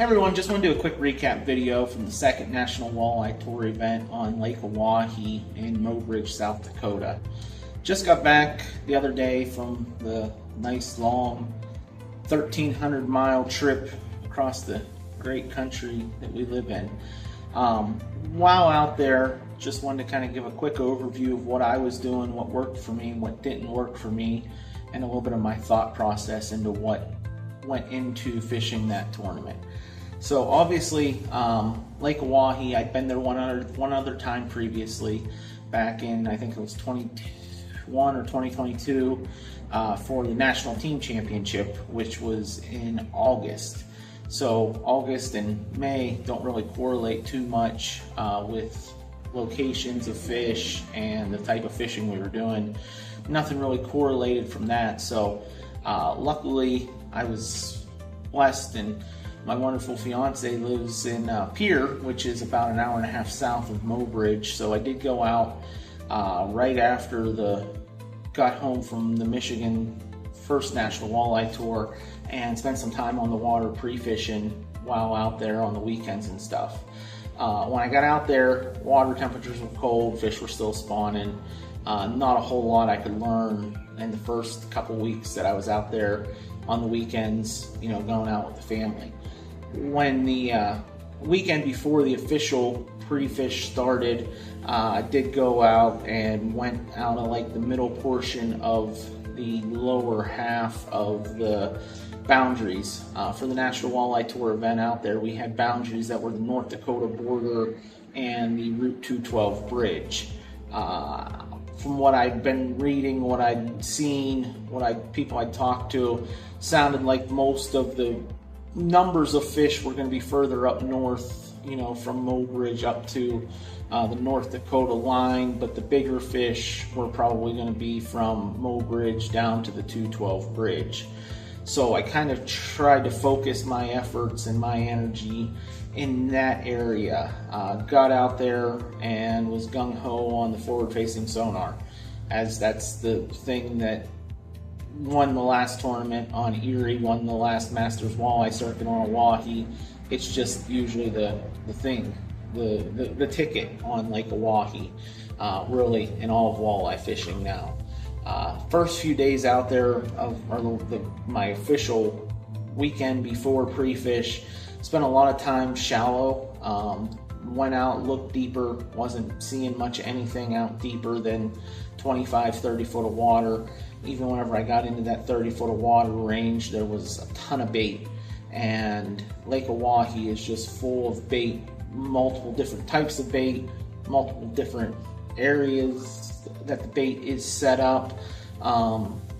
Hey everyone, just want to do a quick recap video from the second National Walleye Tour event on Lake Oahe in Mobridge, South Dakota. Just got back the other day from the nice long 1,300-mile trip across the great country that we live in. While out there, just wanted to kind of give a quick overview of what I was doing, what worked for me, what didn't work for me, and a little bit of my thought process into what went into fishing that tournament. So obviously, Lake Oahe, I'd been there one other time previously, back in, I think it was 2021 or 2022, for the National Team Championship, which was in August. So August and May don't really correlate too much with locations of fish and the type of fishing we were doing. Nothing really correlated from that. So luckily I was blessed, and my wonderful fiance lives in Pierre, which is about an hour and a half south of Mobridge. So I did go out right after got home from the Michigan first National Walleye Tour and spent some time on the water pre-fishing while out there on the weekends and stuff. When I got out there, water temperatures were cold, fish were still spawning. Not a whole lot I could learn in the first couple weeks that I was out there on the weekends, going out with the family. When the weekend before the official pre-fish started, I did go out and went out of like the middle portion of the lower half of the boundaries. For the National Walleye Tour event out there, we had boundaries that were the North Dakota border and the Route 212 bridge. From what I'd been reading, what I'd seen, people I'd talked to, sounded like most of the numbers of fish were going to be further up north, from Mobridge up to the North Dakota line, but the bigger fish were probably going to be from Mobridge down to the 212 bridge. So I kind of tried to focus my efforts and my energy in that area. Got out there and was gung-ho on the forward-facing sonar, as that's the thing that won the last tournament on Erie, won the last Masters Walleye Circuit on Oahe. It's just usually the thing, the ticket on Lake Oahe, really in all of walleye fishing now. First few days out there of my official weekend before pre-fish, spent a lot of time shallow. Went out, looked deeper, wasn't seeing much anything out deeper than 25, 30 foot of water. Even whenever I got into that 30 foot of water range, there was a ton of bait. And Lake Oahe is just full of bait, multiple different types of bait, multiple different areas that the bait is set up.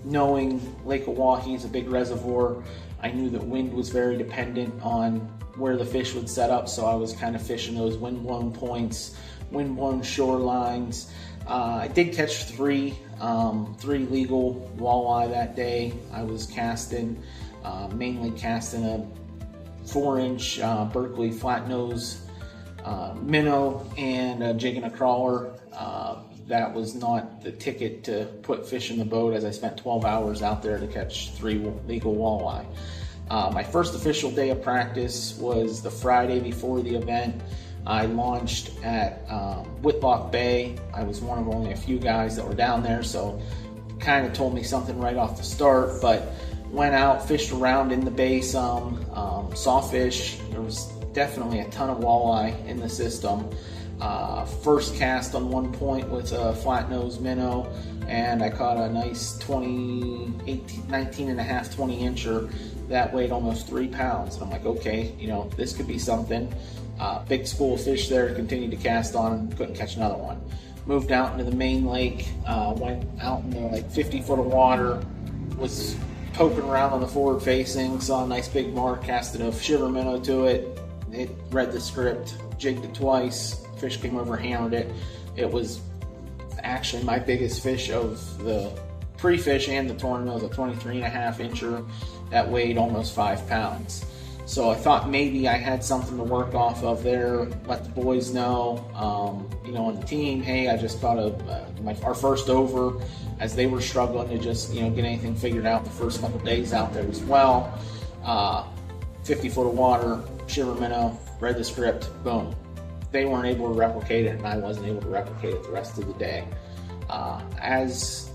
Knowing Lake Oahe is a big reservoir, I knew that wind was very dependent on where the fish would set up, so I was kind of fishing those wind-blown points, wind-blown shorelines. I did catch three legal walleye that day. I was casting, mainly casting a 4-inch Berkeley flat nose minnow and a jig and a crawler. That was not the ticket to put fish in the boat, as I spent 12 hours out there to catch 3 legal walleye. My first official day of practice was the Friday before the event. I launched at Whitlock Bay. I was one of only a few guys that were down there, so kind of told me something right off the start, but went out, fished around in the bay some, saw fish. There was definitely a ton of walleye in the system. First cast on one point with a flat nose minnow, and I caught a nice 19 and a half, 20 incher that weighed almost 3 pounds. And I'm like, okay, this could be something. Big school of fish there, continued to cast on, couldn't catch another one. Moved out into the main lake, went out into like 50 foot of water, was poking around on the forward facing, saw a nice big mark, casted a shiver minnow to it. It read the script, jigged it twice, fish came over, hammered it. It was actually my biggest fish of the pre-fish and the tournament. It was a 23 and a half incher that weighed almost 5 pounds. So I thought maybe I had something to work off of there, let the boys know, on the team, hey, I just got our first over, as they were struggling to just, get anything figured out the first couple days out there as well. 50 foot of water, shiver minnow, read the script, boom. They weren't able to replicate it, and I wasn't able to replicate it the rest of the day. As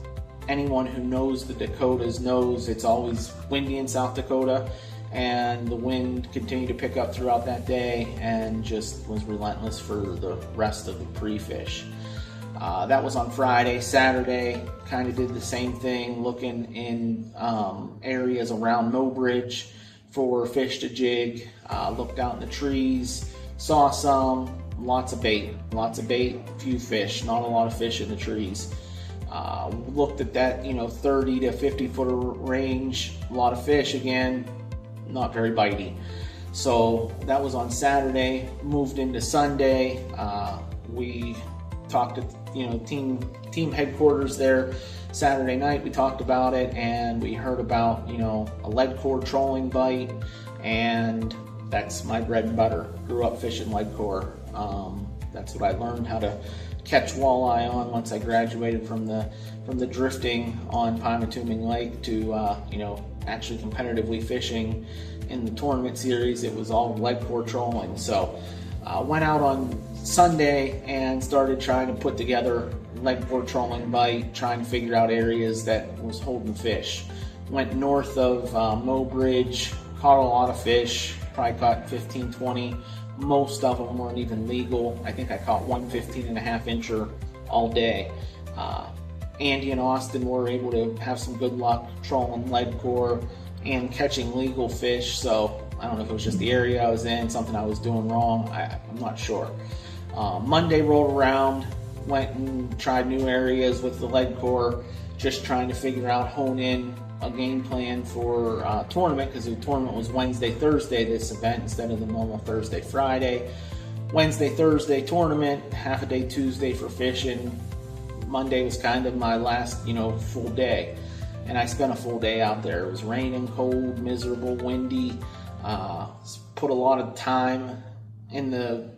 anyone who knows the Dakotas knows, it's always windy in South Dakota, and the wind continued to pick up throughout that day and just was relentless for the rest of the pre-fish. That was on Friday. Saturday, kind of did the same thing, looking in areas around Mobridge for fish to jig. Looked out in the trees, saw some, lots of bait, few fish, not a lot of fish in the trees. Looked at that, 30 to 50 foot range, a lot of fish again, not very bitey. So that was on Saturday. Moved into Sunday. We talked to team headquarters there Saturday night. We talked about it, and we heard about a lead core trolling bite, and that's my bread and butter. Grew up fishing lead core. That's what I learned how to catch walleye on once I graduated from the drifting on Pymatuming Lake to actually competitively fishing in the tournament series. It was all lead core trolling. So went out on Sunday and started trying to put together lead core trolling bite, trying to figure out areas that was holding fish. Went north of Mobridge, caught a lot of fish, probably caught 15, 20. Most of them weren't even legal. I think I caught one 15.5 incher all day. Andy and Austin were able to have some good luck trolling lead core and catching legal fish. So I don't know if it was just the area I was in, something I was doing wrong. I'm not sure. Monday rolled around, went and tried new areas with the lead core, just trying to figure out, hone in a game plan for tournament, because the tournament was Wednesday, Thursday, this event, instead of the normal Thursday, Friday. Wednesday, Thursday tournament, half a day Tuesday for fishing. Monday was kind of my last, full day. And I spent a full day out there. It was raining, cold, miserable, windy. Put a lot of time in the,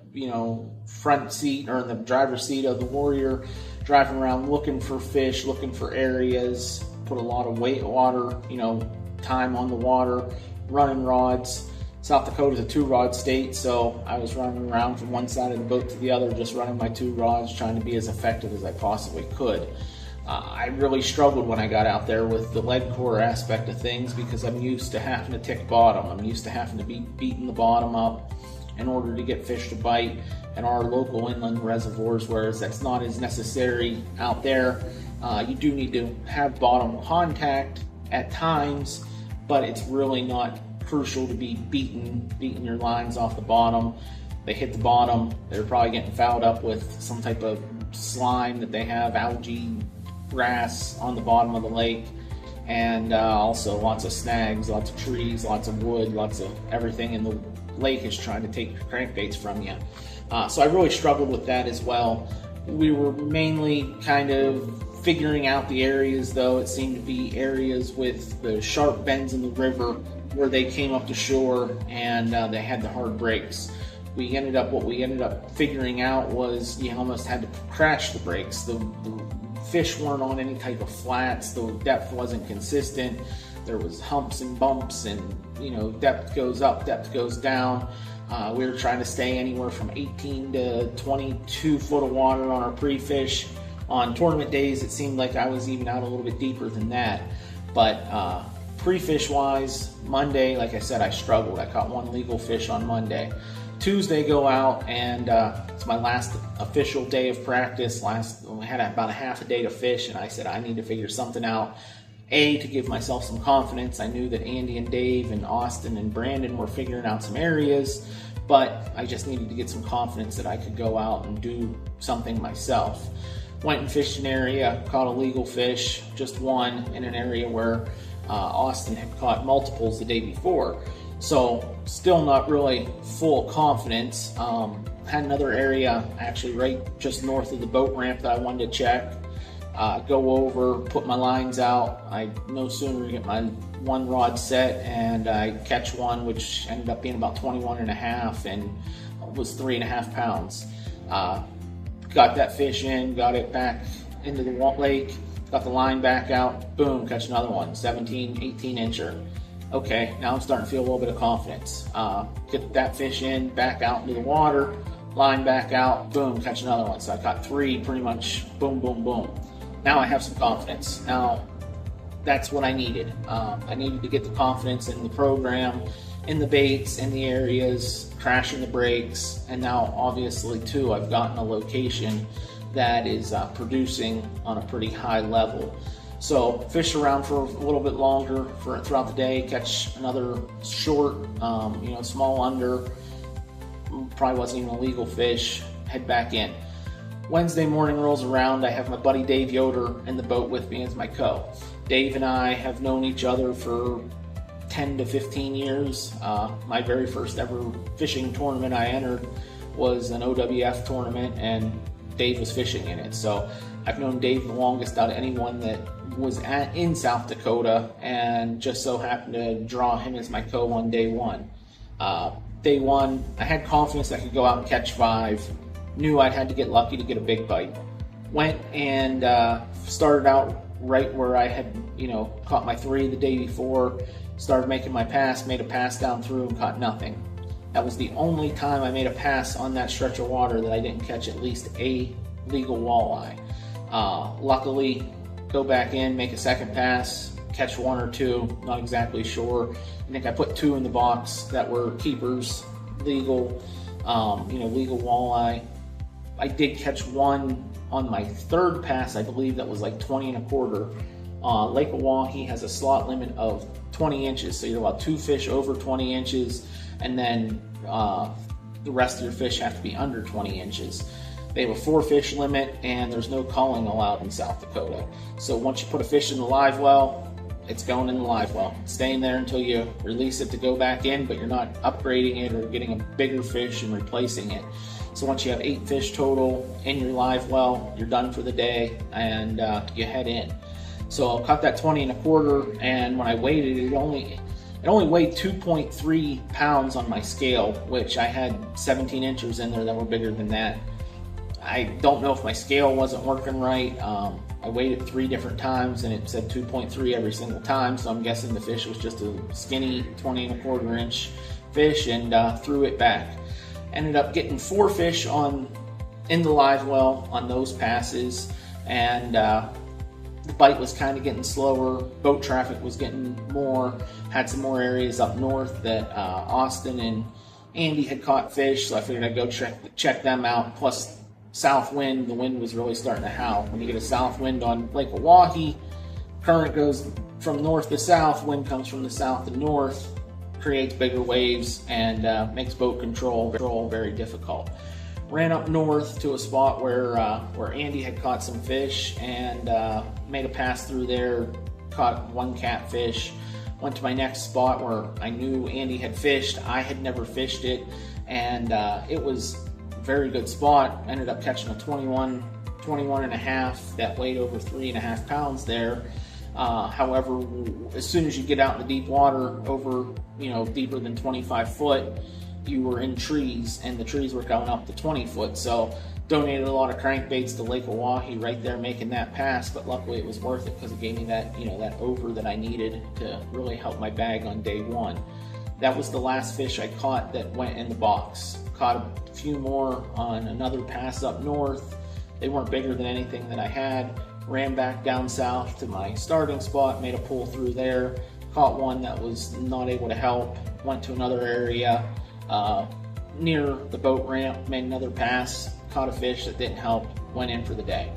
front seat or in the driver's seat of the Warrior, driving around looking for fish, looking for areas. Put a lot of water, time on the water, running rods. South Dakota's a 2-rod state, so I was running around from one side of the boat to the other, just running my 2 rods, trying to be as effective as I possibly could. I really struggled when I got out there with the lead core aspect of things, because I'm used to having to tick bottom. I'm used to having to be beating the bottom up in order to get fish to bite in our local inland reservoirs, whereas that's not as necessary out there. You do need to have bottom contact at times, but it's really not crucial to be beating your lines off the bottom. They hit the bottom, they're probably getting fouled up with some type of slime that they have, algae, grass on the bottom of the lake, and also lots of snags, lots of trees, lots of wood, lots of everything in the lake is trying to take your crankbaits from you. So I really struggled with that as well. We were mainly kind of figuring out the areas, though. It seemed to be areas with the sharp bends in the river where they came up to shore and they had the hard breaks. What we ended up figuring out was you almost had to crash the breaks. The fish weren't on any type of flats. The depth wasn't consistent. There was humps and bumps, and depth goes up, depth goes down. We were trying to stay anywhere from 18 to 22 foot of water on our pre-fish. On tournament days, it seemed like I was even out a little bit deeper than that. But pre-fish wise, Monday, like I said, I struggled. I caught one legal fish on Monday. Tuesday, go out, and it's my last official day of practice. I had about a half a day to fish, and I said I need to figure something out. To give myself some confidence. I knew that Andy and Dave and Austin and Brandon were figuring out some areas, but I just needed to get some confidence that I could go out and do something myself. Went and fished an area, caught a legal fish, just one, in an area where Austin had caught multiples the day before. So still not really full confidence. Had another area actually right just north of the boat ramp that I wanted to check. Go over, put my lines out. I no sooner get my 1 rod set and I catch one, which ended up being about 21.5 and was 3.5 pounds. Got that fish in, got it back into the lake, got the line back out, boom, catch another one, 17, 18 incher. Okay, now I'm starting to feel a little bit of confidence. Get that fish in, back out into the water, line back out, boom, catch another one. So I caught 3 pretty much, boom, boom, boom. Now I have some confidence. Now that's what I needed. I needed to get the confidence in the program, in the baits, in the areas, crashing the brakes, and now obviously too, I've gotten a location that is producing on a pretty high level. So fish around for a little bit longer throughout the day, catch another short, small under, probably wasn't even a legal fish, head back in. Wednesday morning rolls around, I have my buddy Dave Yoder in the boat with me as my co. Dave and I have known each other for 10 to 15 years. My very first ever fishing tournament I entered was an OWF tournament, and Dave was fishing in it. So I've known Dave the longest out of anyone that was in South Dakota, and just so happened to draw him as my co on day one. Day one, I had confidence I could go out and catch 5. Knew I'd had to get lucky to get a big bite. Went and started out right where I had, caught my 3 the day before. Started making my pass, made a pass down through and caught nothing. That was the only time I made a pass on that stretch of water that I didn't catch at least a legal walleye. Luckily, go back in, make a second pass, catch 1 or 2, not exactly sure. I think I put 2 in the box that were keepers, legal, legal walleye. I did catch 1 on my 3rd pass, I believe that was like 20 1/4. Lake Oahe has a slot limit of 20 inches, so you're allowed 2 fish over 20 inches, and then the rest of your fish have to be under 20 inches. They have a 4 fish limit, and there's no culling allowed in South Dakota. So once you put a fish in the live well, it's going in the live well. It's staying there until you release it to go back in, but you're not upgrading it or getting a bigger fish and replacing it. So once you have 8 fish total in your live well, you're done for the day, and you head in. So I caught that 20 1/4, and when I weighed it, it only weighed 2.3 pounds on my scale, which I had 17 inches in there that were bigger than that. I don't know if my scale wasn't working right. I weighed it 3 different times and it said 2.3 every single time, so I'm guessing the fish was just a skinny 20 1/4 inch fish, and threw it back. Ended up getting 4 fish in the live well on those passes, and the bite was kind of getting slower. Boat traffic was getting more. Had some more areas up north that Austin and Andy had caught fish, so I figured I'd go check them out. Plus, south wind, the wind was really starting to howl. When you get a south wind on Lake Oahe, current goes from north to south, wind comes from the south to north, creates bigger waves, and makes boat control very difficult. Ran up north to a spot where Andy had caught some fish, and made a pass through there, caught 1 catfish. Went to my next spot where I knew Andy had fished. I had never fished it, and it was a very good spot. Ended up catching a 21 1/2 that weighed over 3.5 pounds there. However, as soon as you get out in the deep water, over deeper than 25 foot, you were in trees, and the trees were going up to 20 foot. So donated a lot of crankbaits to Lake Oahe right there, making that pass. But luckily, it was worth it because it gave me that that over that I needed to really help my bag on day one. That was the last fish I caught that went in the box. Caught a few more on another pass up north. They weren't bigger than anything that I had. Ran back down south to my starting spot, made a pull through there. Caught one that was not able to help. Went to another area near the boat ramp, made another pass, caught a fish that didn't help, went in for the day.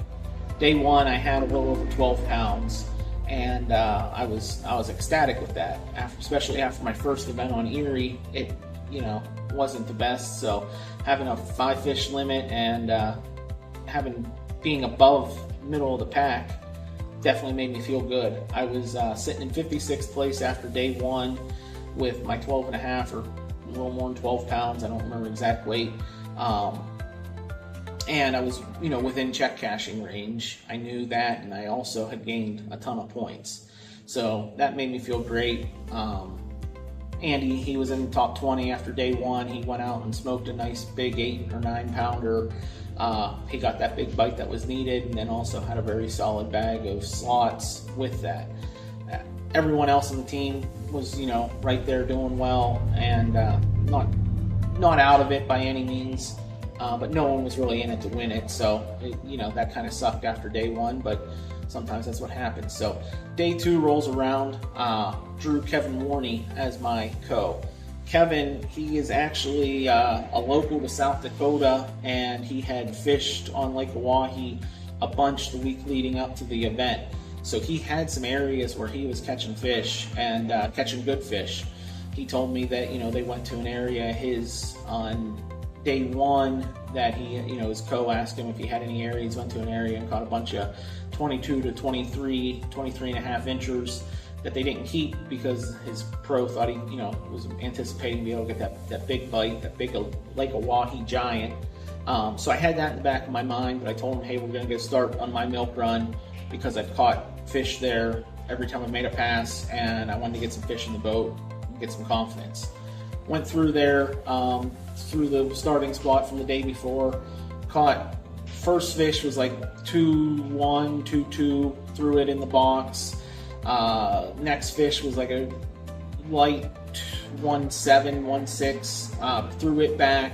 Day one, I had a little over 12 pounds, and I was ecstatic with that. Especially after my first event on Erie, it wasn't the best. So having a 5 fish limit and being above middle of the pack definitely made me feel good. I was sitting in 56th place after day one with my 12 1/2 or a little more than 12 pounds. I don't remember exact weight. And I was, within check cashing range. I knew that, and I also had gained a ton of points. So that made me feel great. Andy, he was in the top 20 after day one. He went out and smoked a nice big 8 or 9 pounder. He got that big bite that was needed, and then also had a very solid bag of slots with that. everyone else on the team was, right there doing well, and not out of it by any means, but no one was really in it to win it. So, that kind of sucked after day one, but sometimes that's what happens. So day two rolls around, drew Kevin Warney as my co. Kevin, he is actually a local to South Dakota, and he had fished on Lake Oahe a bunch the week leading up to the event. So he had some areas where he was catching fish and catching good fish. He told me that, they went to an area his on day one that he, his co asked him if he had any areas, went to an area and caught a bunch of 22 to 23 and a half inchers that they didn't keep because his pro thought he, was anticipating to be able to get that big bite, that big Lake Oahe giant. So I had that in the back of my mind, but I told him, hey, we're going to get a start on my milk run because I've caught fish there every time I made a pass, and I wanted to get some fish in the boat and get some confidence. Went through there, through the starting spot from the day before, caught first fish was like 2-1, 2-2, threw it in the box. Next fish was like a light 1-7, 1-6, threw it back.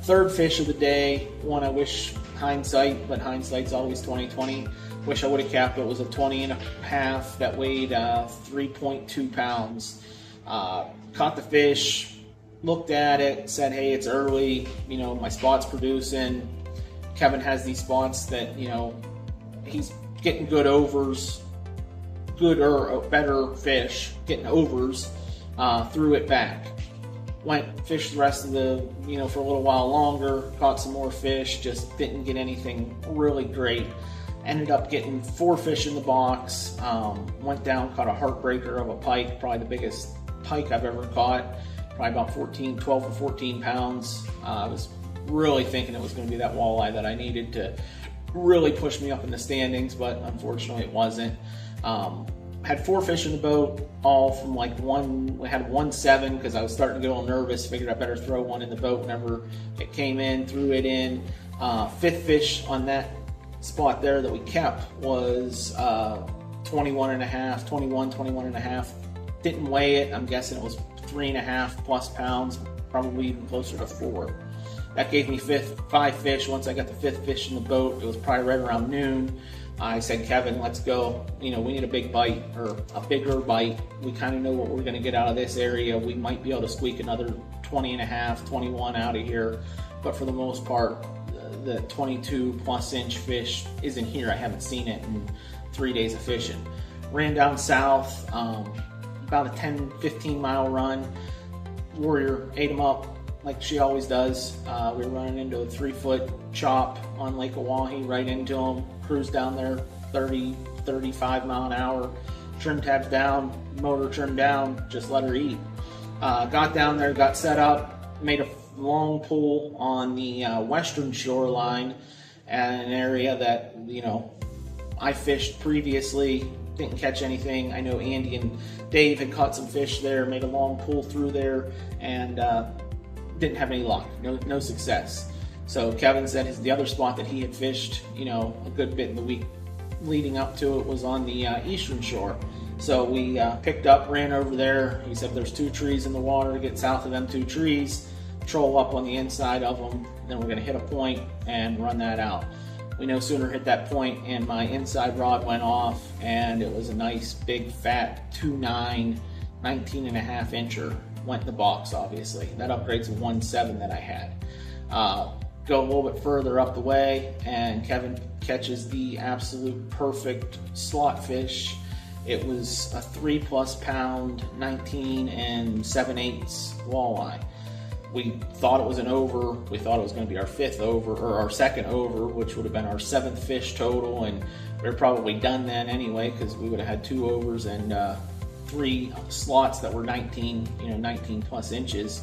Third fish of the day, one I wish hindsight, but hindsight's always 20/20. Wish I would have capped it. Was a 20 and a half that weighed 3.2 pounds. Caught the fish, looked at it, said, hey, it's early, my spot's producing. Kevin has these spots that, he's getting good overs, good or better fish, getting overs, threw it back. Went, fished the rest of the, for a little while longer, caught some more fish, just didn't get anything really great. Ended up getting 4 fish in the box, went down, caught a heartbreaker of a pike, probably the biggest pike I've ever caught, probably about 12 or 14 pounds. I was really thinking it was going to be that walleye that I needed to really push me up in the standings, but unfortunately it wasn't. Had 4 fish in the boat, all from like we had 1-7 because I was starting to get a little nervous, figured I better throw one in the boat whenever it came in, threw it in. 5th fish on that spot there that we kept was 21 and a half. Didn't weigh it. I'm guessing it was 3.5 plus pounds, probably even closer to 4. That gave me 5 fish. Once I got the 5th fish in the boat, it was probably right around noon. I said, Kevin, let's go. We need a big bite, or a bigger bite. We kind of know what we're going to get out of this area. We might be able to squeak another 20 and a half, 21 out of here. But for the most part, the 22 plus inch fish isn't here. I haven't seen it in 3 days of fishing. Ran down south, about a 10-15 mile run. Warrior ate them up like she always does. We were running into a 3-foot chop on Lake Oahe, right into them. Cruised down there 30, 35 mile an hour. Trim tabs down, motor trimmed down, just let her eat. Got down there, got set up, made a long pull on the western shoreline at an area that, I fished previously, didn't catch anything. I know Andy and Dave had caught some fish there, made a long pull through there, and didn't have any luck, no success. So Kevin said the other spot that he had fished, a good bit in the week leading up to it was on the eastern shore. So we picked up, ran over there. He said there's 2 trees in the water, get south of them 2 trees, troll up on the inside of them, then we're gonna hit a point and run that out. We no sooner hit that point and my inside rod went off, and it was a nice big fat 2.9, 19 and a half incher. Went in the box, obviously. That upgrades a 1.7 that I had. Go a little bit further up the way, and Kevin catches the absolute perfect slot fish. It was a 3 plus pound, 19 and 7/8 walleye. We thought it was an over. We thought it was going to be our 5th over, or our 2nd over, which would have been our 7th fish total, and we were probably done then anyway because we would have had 2 overs and 3 slots that were 19 plus inches.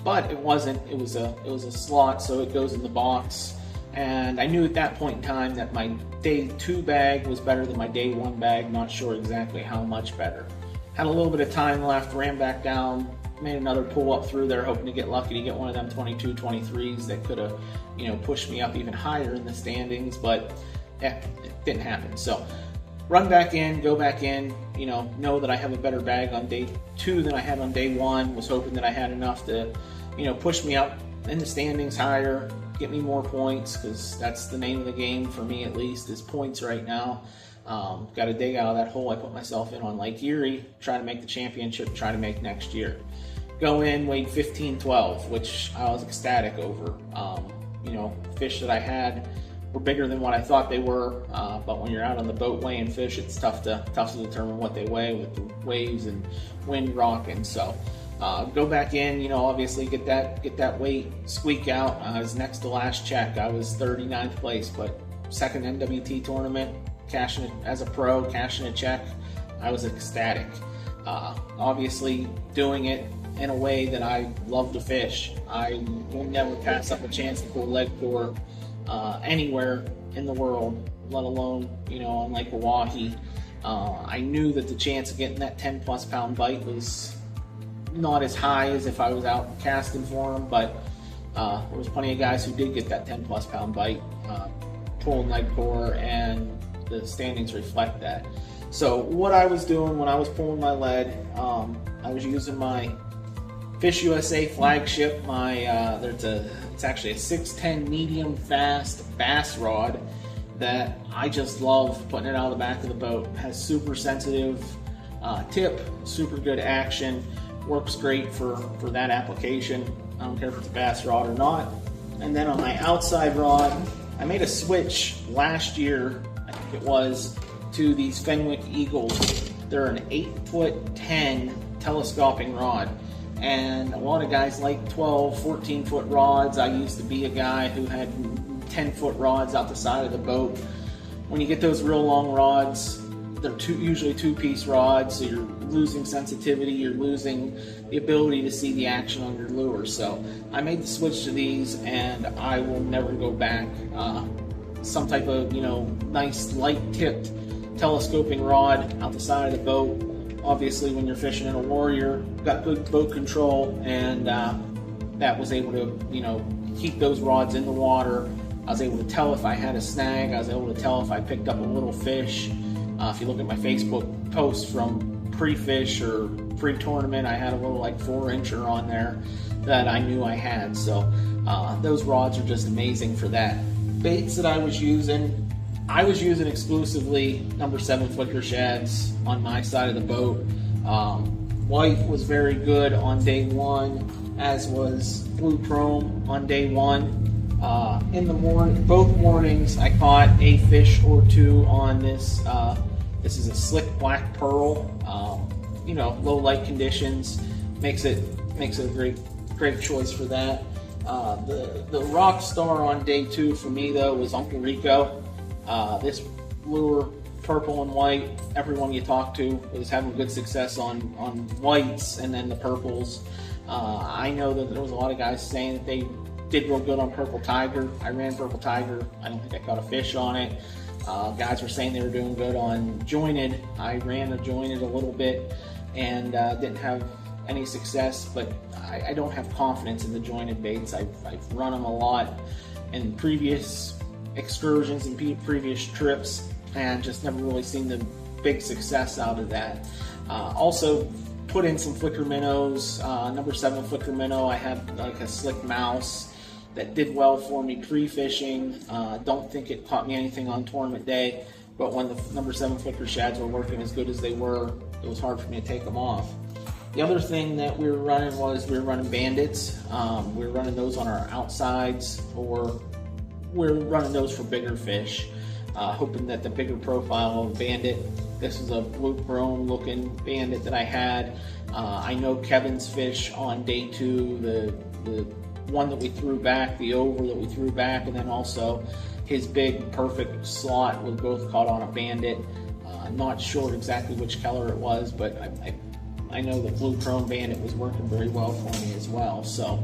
But it wasn't. It was a slot, so it goes in the box. And I knew at that point in time that my day 2 bag was better than my day 1 bag. Not sure exactly how much better. Had a little bit of time left. Ran back down. Made another pull up through there, hoping to get lucky to get one of them 22, 23s that could have, pushed me up even higher in the standings. But it didn't happen. So run back in, go back in, know that I have a better bag on day 2 than I had on day 1. Was hoping that I had enough to, push me up in the standings higher, get me more points, because that's the name of the game for me, at least, is points right now. Got to dig out of that hole I put myself in on Lake Erie, try to make the championship, try to make next year. Go in, weighed 15-12, which I was ecstatic over. Fish that I had were bigger than what I thought they were, but when you're out on the boat weighing fish, it's tough to determine what they weigh with the waves and wind rocking. So go back in, obviously get that weight, squeak out. I was next to last check. I was 39th place, but second NWT tournament, cashing it as a pro, cashing a check. I was ecstatic. Obviously doing it in a way that I love to fish. I will never pass up a chance to pull leg tour anywhere in the world, let alone on Lake Oahe. I knew that the chance of getting that 10+ pound bite was not as high as if I was out casting for them, but there was plenty of guys who did get that 10+ pound bite pulling leg tour, and the standings reflect that. So what I was doing when I was pulling my lead, I was using my Fish USA flagship. It's actually a 610 medium fast bass rod that I just love putting it out of the back of the boat. It has super sensitive tip, super good action, works great for that application. I don't care if it's a bass rod or not. And then on my outside rod, I made a switch last year, I think it was, to these Fenwick Eagles. They're an 8'10" telescoping rod. And a lot of guys like 12, 14-foot rods. I used to be a guy who had 10-foot rods out the side of the boat. When you get those real long rods, they're usually two-piece rods, so you're losing sensitivity, you're losing the ability to see the action on your lure. So I made the switch to these, and I will never go back. Some type of, nice light-tipped telescoping rod out the side of the boat. Obviously, when you're fishing in a Warrior, got good boat control, and that was able to, keep those rods in the water. I was able to tell if I had a snag. I was able to tell if I picked up a little fish. If you look at my Facebook post from pre-fish or pre-tournament, I had a little 4-incher on there that I knew I had. So those rods are just amazing for that. Baits that I was using exclusively number 7 flicker shads on my side of the boat. White was very good on day 1, as was blue chrome on day 1. In the morning, both mornings, I caught a fish or two on this. This is a slick black pearl. Low light conditions makes it a great choice for that. The rock star on day 2 for me though was Uncle Rico. This lure, purple and white, everyone you talk to was having good success on whites and then the purples. I know that there was a lot of guys saying that they did real good on Purple Tiger. I ran Purple Tiger. I don't think I caught a fish on it. Guys were saying they were doing good on Jointed. I ran a Jointed a little bit and didn't have any success, but I don't have confidence in the Jointed baits. I've run them a lot in previous excursions and previous trips and just never really seen the big success out of that. Also put in some flicker minnows, number 7 flicker minnow. I had a slick mouse that did well for me pre-fishing. Don't think it caught me anything on tournament day, but when the number 7 flicker shads were working as good as they were, it was hard for me to take them off. The other thing that we were running was we were running bandits. We were running those on our outsides, or we're running those for bigger fish, hoping that the bigger profile of bandit. This is a blue chrome looking bandit that I had. I know Kevin's fish on day 2, the one that we threw back, the over that we threw back, and then also his big perfect slot was both caught on a bandit. Not sure exactly which color it was, but I know the blue chrome bandit was working very well for me as well. So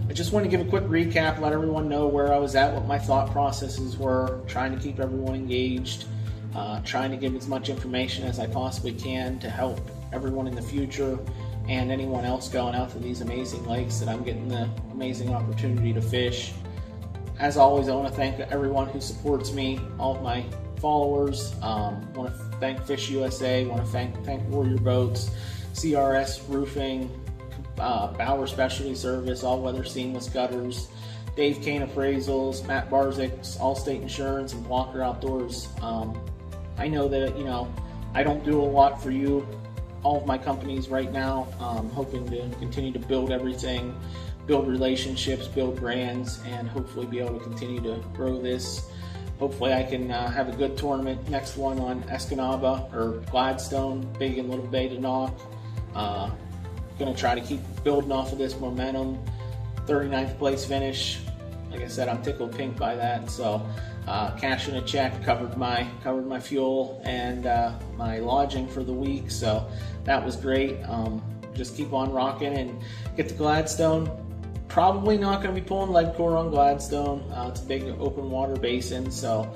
I just want to give a quick recap, let everyone know where I was at, what my thought processes were, trying to keep everyone engaged, trying to give as much information as I possibly can to help everyone in the future and anyone else going out to these amazing lakes that I'm getting the amazing opportunity to fish. As always, I want to thank everyone who supports me, all of my followers. I want to thank Fish USA, want to thank Warrior Boats, CRS Roofing, Bauer Specialty Service, All Weather Seamless Gutters, Dave Kane Appraisals, Matt Barzik's Allstate Insurance, and Walker Outdoors. I know that, I don't do a lot for you, all of my companies right now. I'm hoping to continue to build everything, build relationships, build brands, and hopefully be able to continue to grow this. Hopefully I can have a good tournament, next one on Escanaba or Gladstone, Big and Little Bay to knock. Going to try to keep building off of this momentum. 39th place finish. Like I said, I'm tickled pink by that. So cashing a check, covered my fuel and my lodging for the week. So that was great. Just keep on rocking and get to Gladstone. Probably not going to be pulling lead core on Gladstone. It's a big open water basin, so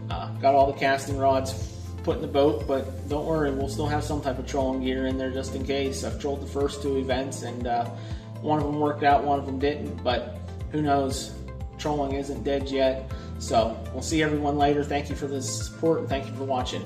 got all the casting rods put in the boat, but don't worry, we'll still have some type of trolling gear in there just in case. I've trolled the first 2 events, and one of them worked out, one of them didn't, but who knows? Trolling isn't dead yet. So we'll see everyone later. Thank you for the support, and thank you for watching.